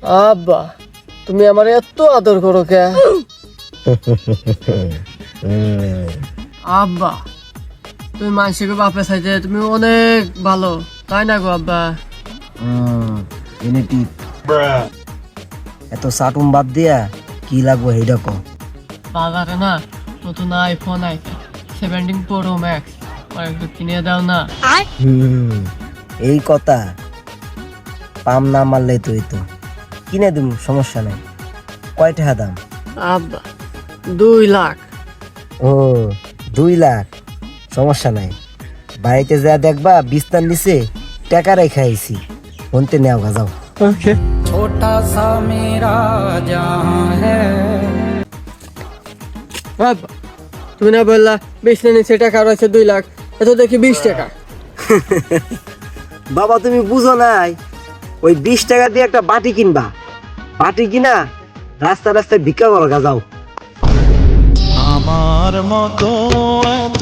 আব্বা তুমি আমার এত আদর করো কে? আব্বা তুমি মানুষকে বাপে চাইতে তুমি অনেক ভালো, তাই না গো আব্বা? এনে ঠিক এত সাটুম বাদ দিয়া কি লাগবো এইটা কো। বাজারে না নতুন আইফোন আইছে 17 প্রো ম্যাক্স, আর একটু কিনে দাও না। এই কথা পাম না মারলে তুই তো কিনে দিম, সমস্যা নাই। কয় টাকা দাম? আব্বা 2 লাখ। ও 2 লাখ, সমস্যা নাই। বাড়িতে যা দেখবা বিস্তার নিচে টাকা রেখে আইছি, ফোনতে নেওয়া যাও। ওকে। छोटा सा मेरा जहां है। আব্বা তুমি না বললা বিছনা নিচে টাকা রয়েছে 2 লাখ, এত দেখি 20 টাকা। বাবা তুমি বুঝো নাই, ওই 20 টাকা দিয়ে একটা বাটি কিনবা, বাটি কিনা রাস্তা রাস্তায় ভিক্ষা করো যাও। আমার মতো এত